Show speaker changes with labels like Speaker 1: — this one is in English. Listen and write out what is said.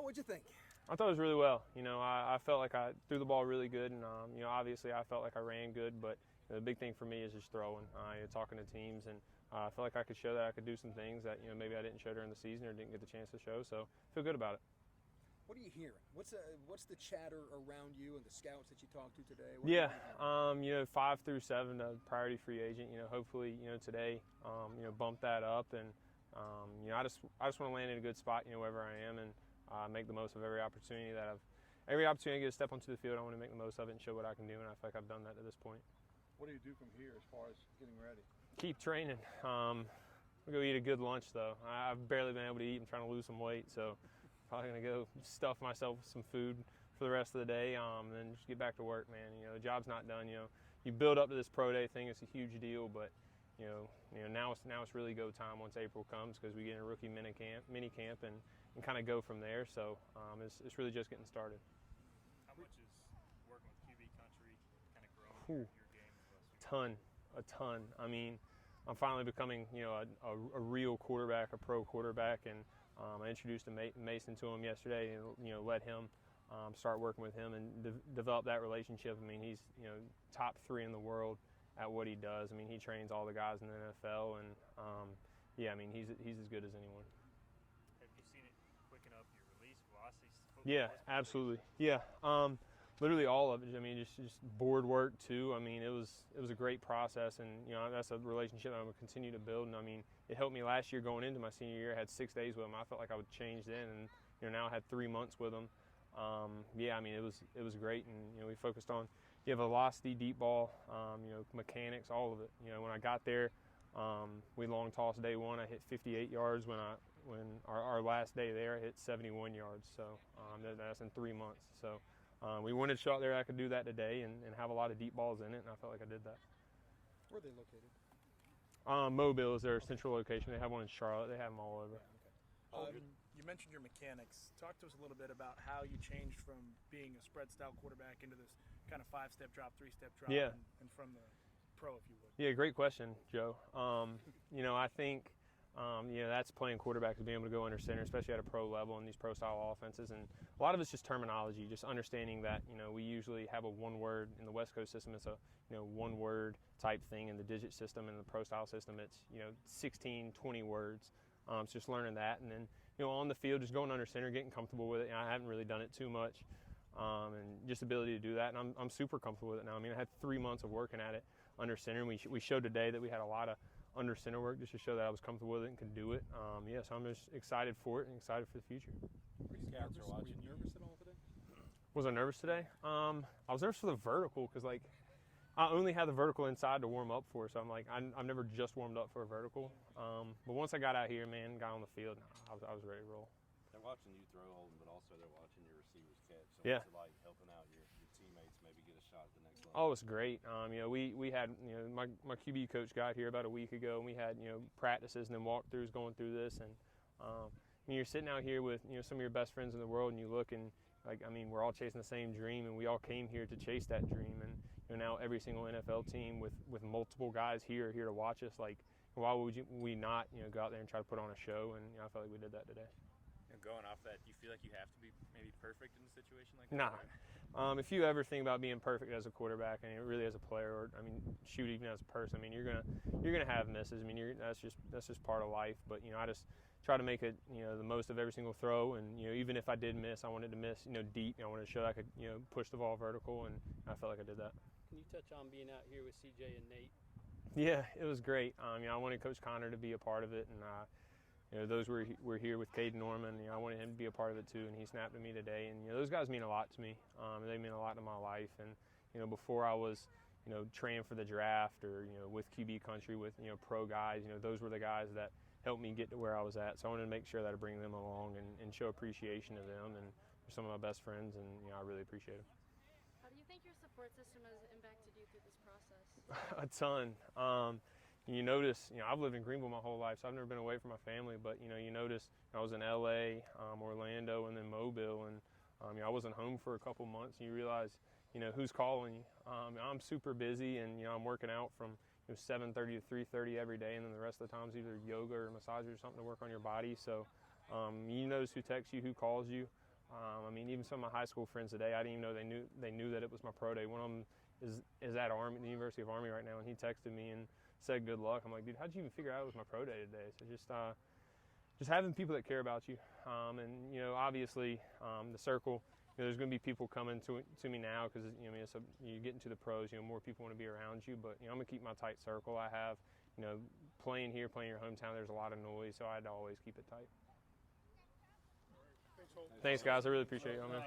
Speaker 1: what'd you think?
Speaker 2: I thought it was really well. I felt like I threw the ball really good, and obviously I felt like I ran good. But the big thing for me is just throwing. Talking to teams, and I felt like I could show that I could do some things that maybe I didn't show during the season or didn't get the chance to show. So I feel good about it.
Speaker 1: What are you hearing? What's the chatter around you and the scouts that you talked to today?
Speaker 2: 5 through 7, a priority free agent. Hopefully, today, bump that up, and I just want to land in a good spot, wherever I am, and make the most of every opportunity I get to step onto the field. I want to make the most of it and show what I can do, and I feel like I've done that to this point.
Speaker 3: What do you do from here as far as getting ready?
Speaker 2: Keep training. We'll go eat a good lunch though. I've barely been able to eat. I'm trying to lose some weight, so probably gonna go stuff myself with some food for the rest of the day, and then just get back to work, man. The job's not done. You build up to this pro day thing. It's a huge deal, but now it's really go time once April comes, because we get in a rookie mini camp and kind of go from there. So it's really just getting started.
Speaker 4: How much is working with QB country kind of growing your game?
Speaker 2: A ton. I mean, I'm finally becoming a real quarterback, a pro quarterback, and I introduced Mason to him yesterday, and let him start working with him and develop that relationship. I mean, he's top 3 in the world at what he does. I mean, he trains all the guys in the NFL, and he's as good as anyone.
Speaker 4: Have you seen it quicken up your release velocity?
Speaker 2: Yeah, absolutely. Yeah, literally all of it. I mean, just board work too. I mean, it was a great process, and that's a relationship I'm going to continue to build. And I mean, it helped me last year going into my senior year. I had 6 days with him. I felt like I would change then, and now I had 3 months with him. I mean, it was great, and we focused on velocity, deep ball, mechanics, all of it. When I got there, we long tossed day 1. I hit 58 yards. When our last day there, I hit 71 yards. So that's in 3 months. So we wanted to show out there I could do that today and have a lot of deep balls in it, and I felt like I did that.
Speaker 1: Where are they located?
Speaker 2: Mobile is their central location. They have one in Charlotte. They have them all over.
Speaker 1: Yeah, okay.
Speaker 5: You mentioned your mechanics. Talk to us a little bit about how you changed from being a spread-style quarterback into this kind of 5-step drop, 3-step drop, and from the pro, if you would.
Speaker 2: Yeah, great question, Joe. I think that's playing quarterback, is being able to go under center, especially at a pro level in these pro-style offenses. And a lot of it's just terminology, just understanding that, we usually have a one-word in the West Coast system. It's a, one-word type thing. In the digit system and the pro-style system, it's, 16, 20 words. It's just learning that. And then, on the field, just going under center, getting comfortable with it. I haven't really done it too much. And just ability to do that. And I'm super comfortable with it now. I mean, I had 3 months of working at it under center. And we showed today that we had a lot of under center work just to show that I was comfortable with it and could do it. So I'm just excited for it and excited for the future.
Speaker 1: Were you nervous at all today?
Speaker 2: Was I nervous today? I was nervous for the vertical, because I only had the vertical inside to warm up for, so I've never just warmed up for a vertical. But once I got out here, got on the field, I was ready to roll.
Speaker 3: They're watching you throw, Holton, but also they're watching your receivers catch. So
Speaker 2: yeah.
Speaker 3: What's it like helping out your teammates maybe get a shot at the next level?
Speaker 2: Oh, it's great. We had, my QB coach got here about a week ago, and we had, practices and then walkthroughs going through this. And you're sitting out here with, some of your best friends in the world, and you look and, we're all chasing the same dream, and we all came here to chase that dream. And now every single NFL team with multiple guys here to watch us. Why would we not go out there and try to put on a show? And I felt like we did that today.
Speaker 4: Going off that, do you feel like you have to be maybe perfect in a situation like that?
Speaker 2: Nah. If you ever think about being perfect as a quarterback, and really as a player, or shoot, even as a person, you're gonna have misses. That's just part of life. But I just try to make it the most of every single throw. And even if I did miss, I wanted to miss deep. I wanted to show that I could push the ball vertical, and I felt like I did that.
Speaker 6: Can you touch on being out here with CJ and Nate?
Speaker 2: Yeah, it was great. I wanted Coach Connor to be a part of it, and those were here with Caden Norman. I wanted him to be a part of it too, and he snapped at me today. And those guys mean a lot to me. They mean a lot to my life. And before I was training for the draft or with QB country with pro guys, those were the guys that helped me get to where I was at. So I wanted to make sure that I bring them along and show appreciation to them. And they're some of my best friends, and I really appreciate them.
Speaker 7: How do you think your support system has impacted you through this process?
Speaker 2: A ton. You notice, I've lived in Greenville my whole life, so I've never been away from my family. But you notice I was in LA, Orlando, and then Mobile, and I wasn't home for a couple months. And you realize, who's calling you. I'm super busy, and I'm working out from 7:30 to 3:30 every day, and then the rest of the time's either yoga or massages or something to work on your body. So you notice who texts you, who calls you. I mean, even some of my high school friends today, I didn't even know they knew that it was my pro day. One of them is at Army, the University of Army right now, and he texted me and said good luck. I'm like, dude, how'd you even figure out it was my pro day today? So just having people that care about you, and you know, obviously the circle. You know, there's going to be people coming to me now because you know, you get into the pros. You know, more people want to be around you. But you know, I'm gonna keep my tight circle. I have, you know, playing here, playing your hometown. There's a lot of noise, so I had to always keep it tight. Thanks, guys. I really appreciate it, man.